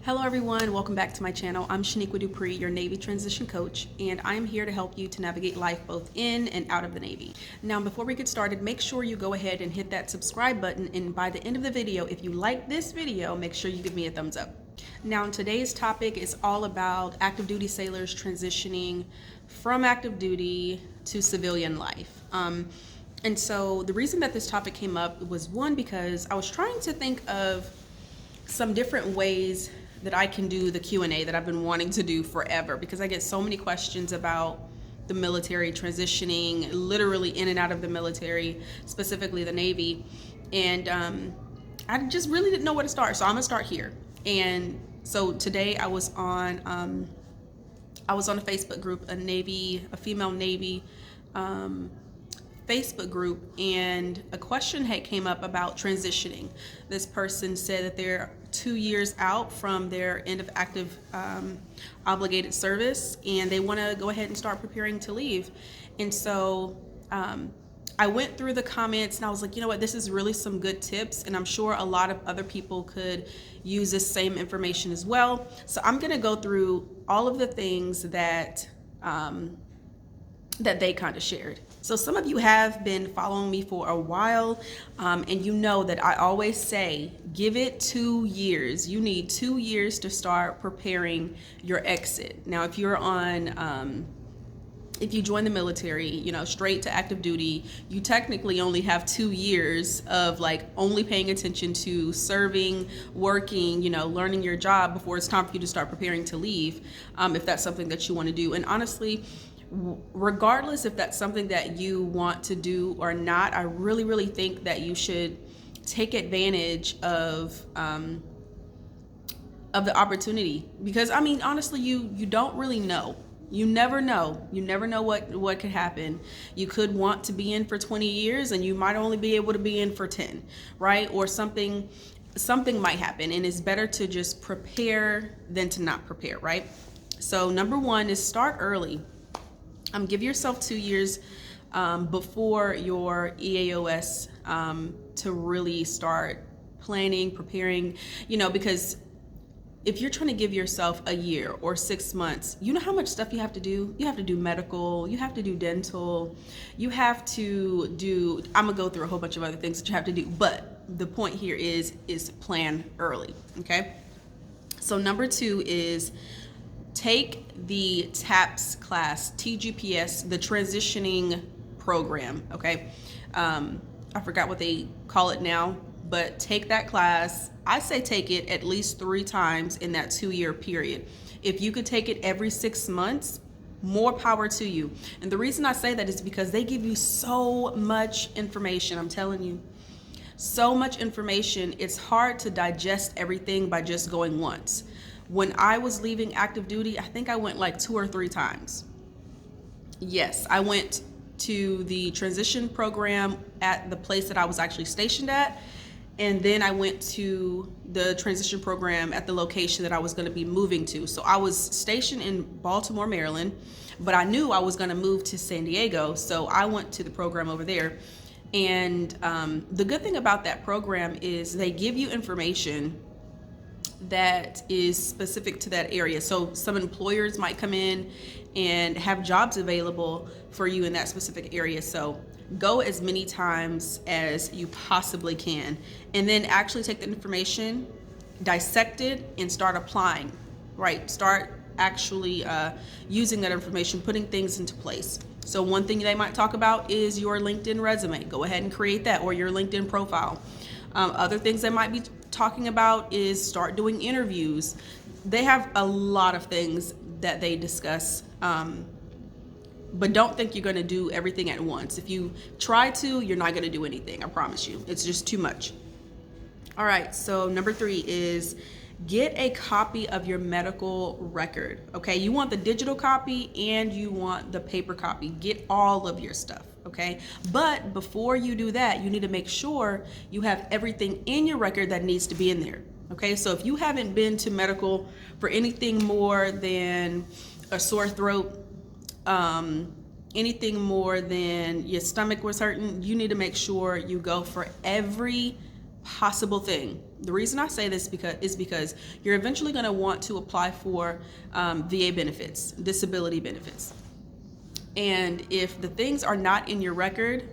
Hello everyone, welcome back to my channel. I'm Shaniqua Dupree, your Navy transition coach, and I am here to help you to navigate life both in and out of the Navy. Now, before we get started, make sure you go ahead and hit that subscribe button, and by the end of the video, if you like this video, make sure you give me a thumbs up. Now, today's topic is all about active duty sailors transitioning from active duty to civilian life. And so the reason that this topic came up was one, because I was trying to think of some different ways that I can do the Q&A that I've been wanting to do forever, because I get so many questions about the military transitioning, literally in and out of the military, specifically the Navy. And I just really didn't know where to start. So I'm gonna start here. And so today I was on a Facebook group, a female Navy Facebook group, and a question had came up about transitioning. This person said that they're 2 years out from their end of active obligated service, and they want to go ahead and start preparing to leave. And so I went through the comments and I was like, you know what, this is really some good tips, and I'm sure a lot of other people could use this same information as well. So I'm going to go through all of the things that they kind of shared. So some of you have been following me for a while, and you know that I always say, give it 2 years. You need 2 years to start preparing your exit. Now, if you're on, if you join the military, you know, straight to active duty, you technically only have 2 years of like only paying attention to serving, working, you know, learning your job before it's time for you to start preparing to leave, if that's something that you want to do. And honestly, regardless if that's something that you want to do or not, I really think that you should take advantage of the opportunity, because I mean, honestly, you don't really know. You never know what could happen. You could want to be in for 20 years and you might only be able to be in for 10, right? Or something might happen, and it's better to just prepare than to not prepare, right? So number one is start early. Give yourself 2 years before your EAOS to really start planning, preparing, you know, because if you're trying to give yourself a year or 6 months, you know how much stuff you have to do? You have to do medical, you have to do dental, you have to do, I'm gonna go through a whole bunch of other things that you have to do, but the point here is plan early, okay? So number two is take the TAPS class, TGPS, the transitioning program, okay? I forgot what they call it now, but take that class. I say take it at least 3 times in that 2-year period. If you could take it every 6 months, more power to you. And the reason I say that is because they give you so much information. I'm telling you, so much information. It's hard to digest everything by just going once. When I was leaving active duty, I think I went like 2 or 3 times. Yes, I went to the transition program at the place that I was actually stationed at, and then I went to the transition program at the location that I was going to be moving to. So I was stationed in Baltimore, Maryland, but I knew I was going to move to San Diego, so I went to the program over there. And the good thing about that program is they give you information that is specific to that area. So some employers might come in and have jobs available for you in that specific area. So go as many times as you possibly can, and then actually take the information, dissect it, and start applying, right? Start actually using that information, putting things into place. So one thing they might talk about is your LinkedIn resume. Go ahead and create that, or your LinkedIn profile. Other things they might be talking about is start doing interviews. They have a lot of things that they discuss, but don't think you're going to do everything at once. If you try to, you're not going to do anything. I promise you. It's just too much. All right. So number 3 is get a copy of your medical record. Okay. You want the digital copy and you want the paper copy. Get all of your stuff. Okay. But before you do that, you need to make sure you have everything in your record that needs to be in there. Okay. So if you haven't been to medical for anything more than a sore throat, anything more than your stomach was hurting, you need to make sure you go for every possible thing. The reason I say this is because you're eventually going to want to apply for VA benefits, disability benefits. And if the things are not in your record,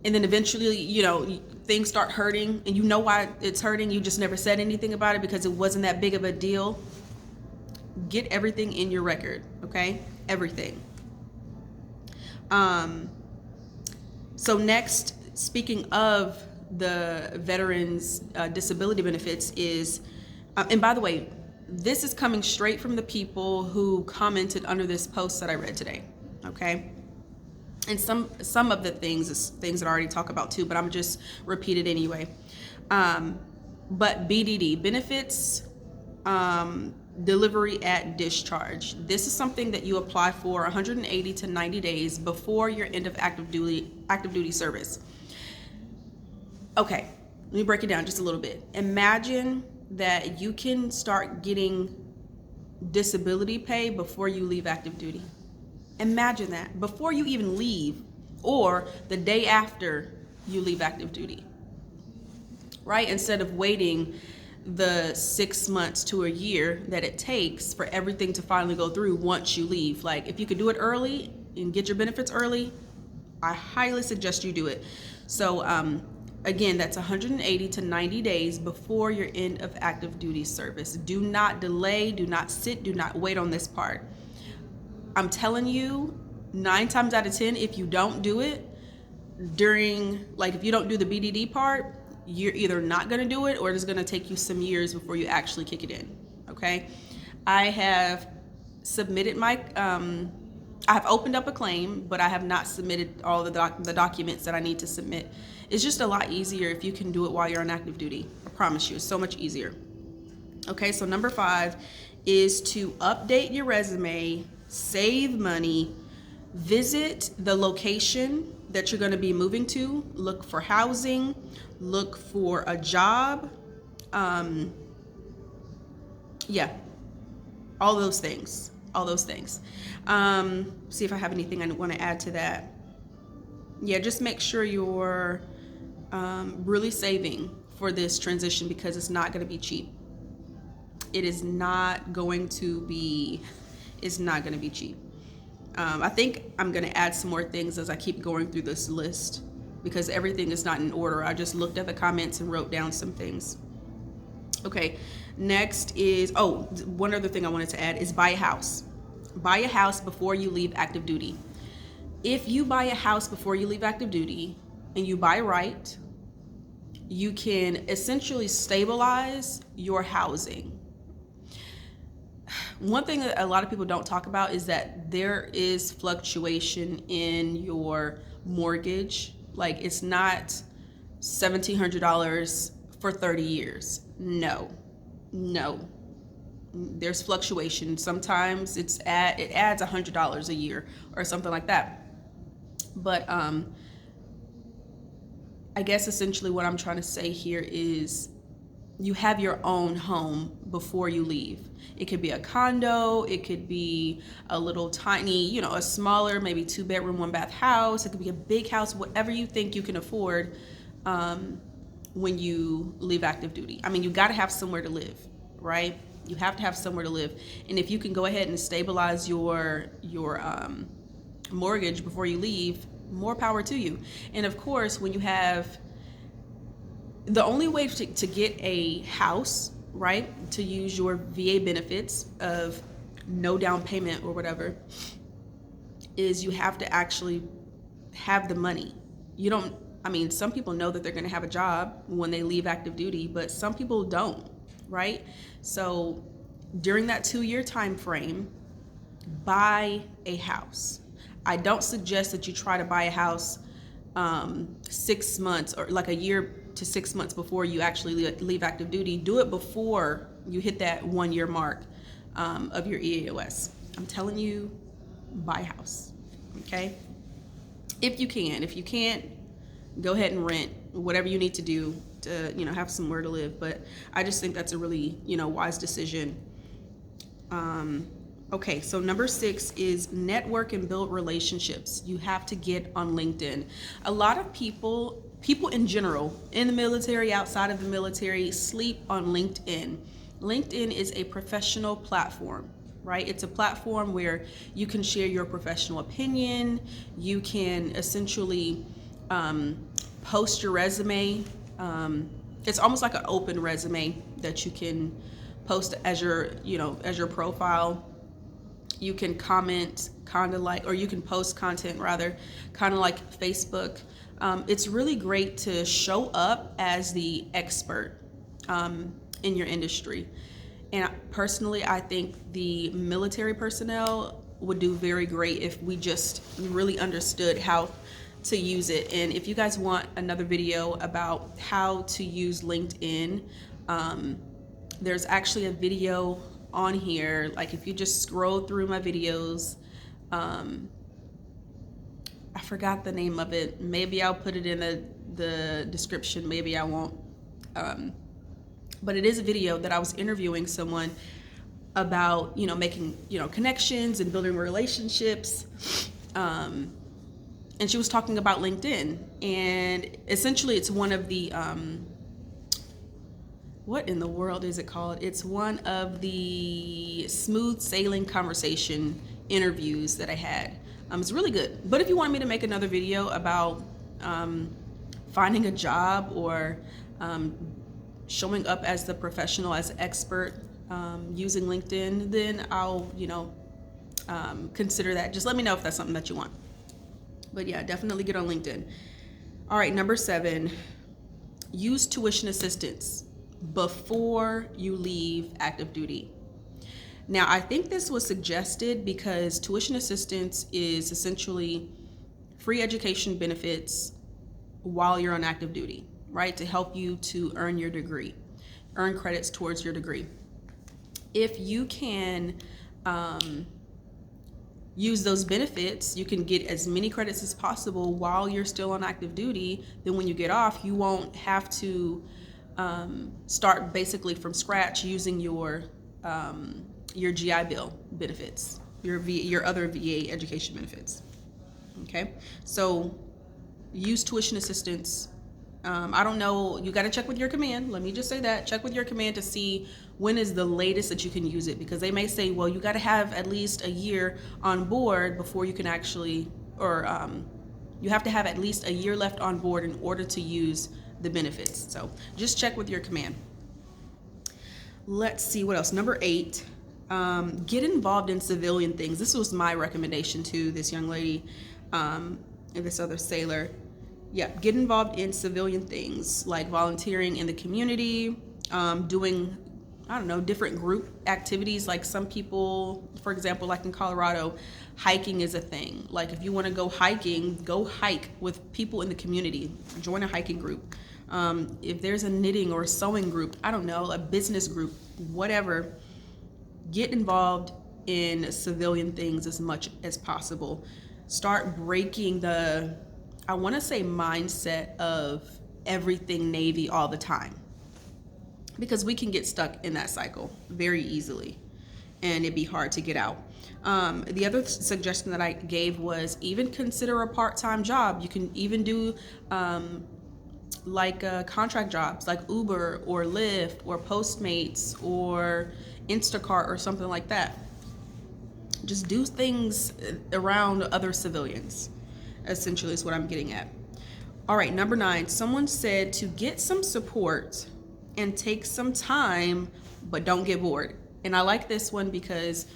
and then eventually, things start hurting, and you know why it's hurting, you just never said anything about it because it wasn't that big of a deal, get everything in your record, okay? Everything. So next, speaking of the veterans disability benefits is, and by the way, this is coming straight from the people who commented under this post that I read today, okay? And some of the things is things that I already talk about too, but I'm just repeat it anyway. But BDD, benefits delivery at discharge. This is something that you apply for 180 to 90 days before your end of active duty service. Okay, let me break it down just a little bit. Imagine that you can start getting disability pay before you leave active duty. Imagine that, before you even leave, or the day after you leave active duty, right? Instead of waiting the 6 months to a year that it takes for everything to finally go through once you leave. Like, if you could do it early and get your benefits early, I highly suggest you do it. So again, that's 180 to 90 days before your end of active duty service. Do not delay, do not sit, do not wait on this part. I'm telling you, 9 times out of 10, if you don't do it during, like, if you don't do the BDD part, you're either not going to do it, or it's going to take you some years before you actually kick it in. Okay, I have submitted my I have opened up a claim, but I have not submitted all the documents that I need to submit. It's just a lot easier if you can do it while you're on active duty. I promise you, it's so much easier. Okay, so number 5 is to update your resume, save money, visit the location that you're going to be moving to, look for housing, look for a job. Yeah, all those things. See if I have anything I want to add to that. Yeah, just make sure you're really saving for this transition, because it's not going to be cheap. It's not going to be cheap. I think I'm going to add some more things as I keep going through this list, because everything is not in order. I just looked at the comments and wrote down some things. Okay, next is, one other thing I wanted to add is buy a house. Buy a house before you leave active duty. If you buy a house before you leave active duty and you buy right, you can essentially stabilize your housing. One thing that a lot of people don't talk about is that there is fluctuation in your mortgage. Like, it's not $1,700 for 30 years. No. There's fluctuation. Sometimes it adds $100 a year or something like that. But I guess essentially what I'm trying to say here is you have your own home before you leave. It could be a condo, it could be a little tiny, a smaller, maybe 2-bedroom, 1-bath house. It could be a big house, whatever you think you can afford when you leave active duty. I mean, you got to have somewhere to live, right? You have to have somewhere to live. And if you can go ahead and stabilize your mortgage before you leave, more power to you. And of course, when you have, the only way to get a house, right, to use your VA benefits of no down payment or whatever, is you have to actually have the money. Some people know that they're going to have a job when they leave active duty, but some people don't, right? So during that 2-year time frame, buy a house. I don't suggest that you try to buy a house 6 months or like a year to 6 months before you actually leave active duty. Do it before you hit that 1-year mark of your EAOS. I'm telling you, buy a house, okay? If you can. If you can't, go ahead and rent, whatever you need to do to, have somewhere to live. But I just think that's a really, wise decision. Okay, so number 6 is network and build relationships. You have to get on LinkedIn. A lot of people people in general, in the military, outside of the military, sleep on LinkedIn. LinkedIn is a professional platform, right? It's a platform where you can share your professional opinion. You can essentially post your resume. It's almost like an open resume that you can post as your, as your profile. You can comment kind of like, or you can post content rather, kind of like Facebook. It's really great to show up as the expert in your industry. And personally, I think the military personnel would do very great if we just really understood how to use it. And if you guys want another video about how to use LinkedIn, there's actually a video on here. Like if you just scroll through my videos, I forgot the name of it. Maybe I'll put it in the description, maybe I won't. But it is a video that I was interviewing someone about, making, connections and building relationships. And she was talking about LinkedIn, and essentially it's one of the, what in the world is it called? It's one of the smooth sailing conversation interviews that I had. It's really good. But if you want me to make another video about finding a job or showing up as the professional, as expert using LinkedIn, then I'll, consider that. Just let me know if that's something that you want. But yeah, definitely get on LinkedIn. All right, number 7, use tuition assistance before you leave active duty. Now, I think this was suggested because tuition assistance is essentially free education benefits while you're on active duty, right? To help you to earn your degree, earn credits towards your degree. If you can use those benefits, you can get as many credits as possible while you're still on active duty. Then when you get off, you won't have to start basically from scratch using your GI Bill benefits, your other VA education benefits. Okay, so use tuition assistance. I don't know, you got to check with your command. Let me just say that. Check with your command to see when is the latest that you can use it, because they may say, well, you got to have at least a year on board before you can actually, or you have to have at least a year left on board in order to use the benefits. So just check with your command. Let's see what else. Number 8, get involved in civilian things. This was my recommendation to this young lady and this other sailor. Yeah, get involved in civilian things like volunteering in the community, doing, I don't know, different group activities. Like some people, for example, like in Colorado, hiking is a thing. Like if you want to go hiking, go hike with people in the community. Join a hiking group. If there's a knitting or a sewing group, I don't know, a business group, whatever, get involved in civilian things as much as possible. Start breaking the, I want to say, mindset of everything Navy all the time, because we can get stuck in that cycle very easily and it'd be hard to get out. The other suggestion that I gave was even consider a part-time job. You can even do contract jobs like Uber or Lyft or Postmates or Instacart or something like that. Just do things around other civilians, essentially is what I'm getting at. All right, number 9, someone said to get some support and take some time, but don't get bored. And I like this one because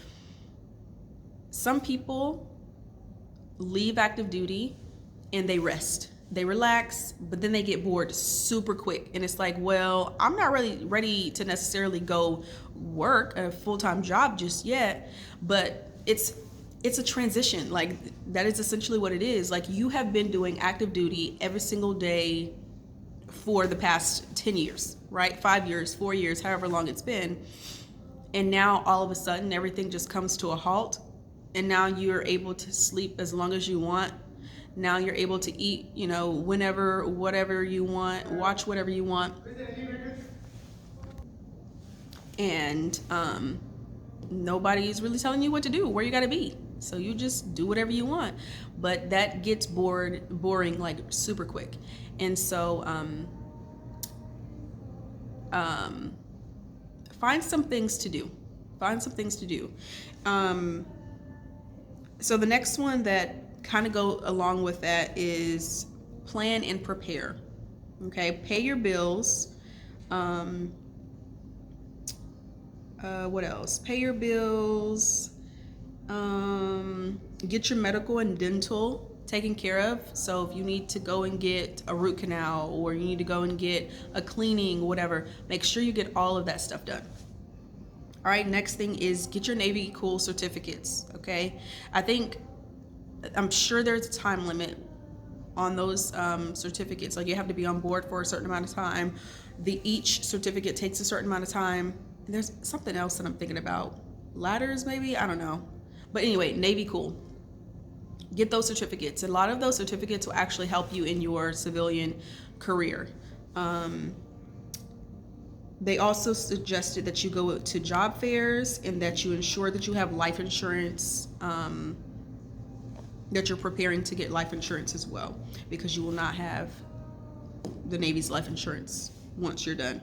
some people leave active duty and they rest, they relax, but then they get bored super quick. And it's like, well, I'm not really ready to necessarily go work a full-time job just yet, but it's a transition. Like that is essentially what it is. Like you have been doing active duty every single day for the past 10 years, right? 5 years, 4 years, however long it's been. And now all of a sudden everything just comes to a halt. And now you're able to sleep as long as you want. Now you're able to eat, whenever, whatever you want, watch whatever you want. And nobody's really telling you what to do, where you gotta be. So you just do whatever you want. But that gets boring like super quick. And so find some things to do. Find some things to do. So the next one that kind of go along with that is plan and prepare. Okay, pay your bills. What else? Pay your bills. Get your medical and dental taken care of. So if you need to go and get a root canal, or you need to go and get a cleaning, whatever, make sure you get all of that stuff done. All right, next thing is get your Navy Cool certificates. Okay, I'm sure there's a time limit on those certificates. Like, you have to be on board for a certain amount of time. Each certificate takes a certain amount of time. And there's something else that I'm thinking about. Ladders, maybe? I don't know. But anyway, Navy Cool. Get those certificates. A lot of those certificates will actually help you in your civilian career. They also suggested that you go to job fairs and that you ensure that you have life insurance, that you're preparing to get life insurance as well, because you will not have the Navy's life insurance once you're done.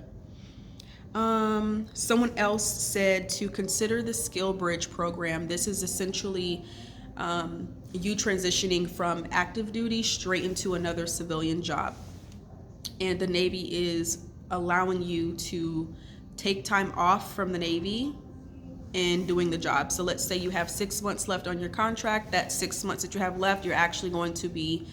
Someone else said to consider the Skill Bridge program. This is essentially you transitioning from active duty straight into another civilian job. And the Navy is allowing you to take time off from the Navy and doing the job. So let's say you have 6 months left on your contract. That 6 months that you have left, you're actually going to be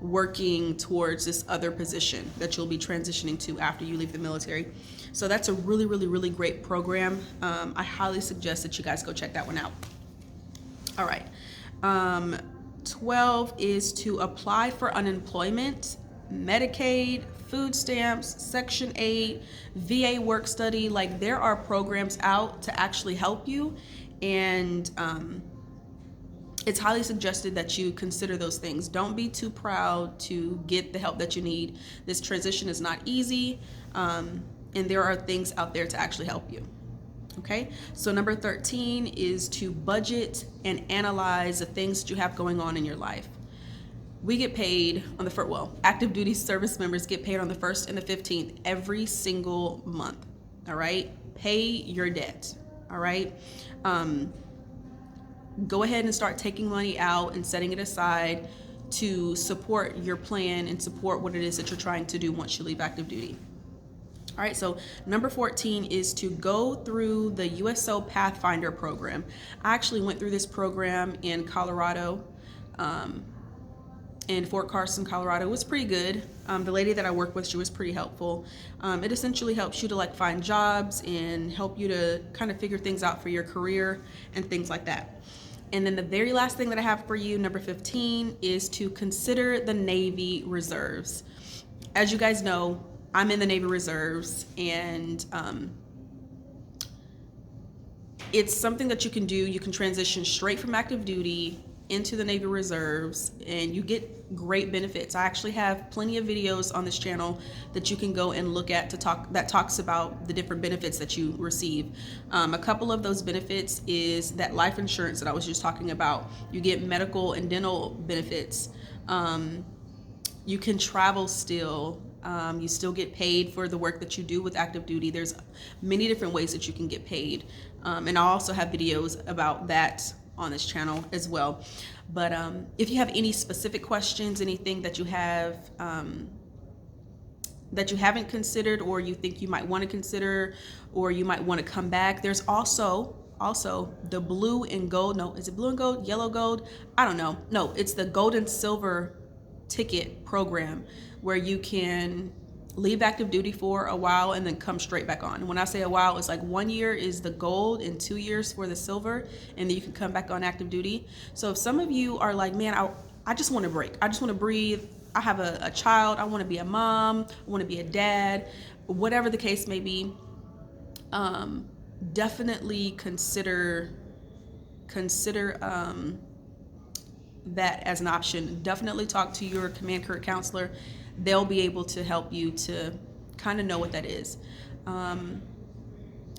working towards this other position that you'll be transitioning to after you leave the military. So that's a really, really, really great program. I highly suggest that you guys go check that one out. All right. 12 is to apply for unemployment, Medicaid, food stamps, Section 8, VA work study. Like, there are programs out to actually help you, and it's highly suggested that you consider those things. Don't be too proud to get the help that you need. This transition is not easy, and there are things out there to actually help you. Okay, so number 13 is to budget and analyze the things that you have going on in your life. We get paid on the first, active duty service members get paid on the 1st and the 15th every single month. All right, pay your debt. All right, go ahead and start taking money out and setting it aside to support your plan and support what it is that you're trying to do once you leave active duty. All right, so number 14 is to go through the USO Pathfinder program. I actually went through this program in Colorado, in Fort Carson, Colorado. It was pretty good. The lady that I worked with, she was pretty helpful. It essentially helps you to like find jobs and help you to kind of figure things out for your career and things like that. And then the very last thing that I have for you, number 15, is to consider the Navy Reserves. As you guys know, I'm in the Navy Reserves, and it's something that you can do. You can transition straight from active duty into the Navy Reserves, and you get great benefits. I actually have plenty of videos on this channel that you can go and look at that talks about the different benefits that you receive. A couple of those benefits is that life insurance that I was just talking about. You get medical and dental benefits. You can travel still. You still get paid for the work that you do with active duty. There's many different ways that you can get paid. And I also have videos about that on this channel as well. But if you have any specific questions, anything that you have that you haven't considered, or you think you might want to consider, or you might want to come back, there's also the blue and gold. No, is it blue and gold? Yellow gold? I don't know. No, it's the gold and silver ticket program, where you can leave active duty for a while and then come straight back on. And when I say a while, it's like 1 year is the gold and 2 years for the silver, and then you can come back on active duty. So if some of you are like, man, I just want to break, I just want to breathe, I have a child, I want to be a mom, I want to be a dad, whatever the case may be, definitely consider that as an option. Definitely talk to your command career counselor. They'll be able to help you to kind of know what that is.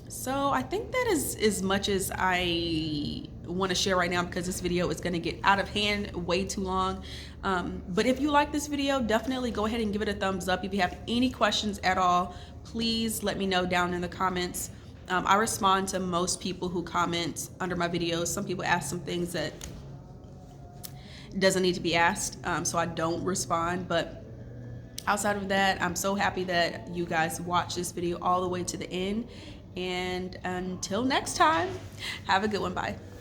So I think that is as much as I want to share right now because this video is going to get out of hand way too long. But if you like this video, definitely go ahead and give it a thumbs up. If you have any questions at all, please let me know down in the comments. I respond to most people who comment under my videos. Some people ask some things that doesn't need to be asked, so I don't respond. But outside of that, I'm so happy that you guys watched this video all the way to the end. And until next time, have a good one. Bye.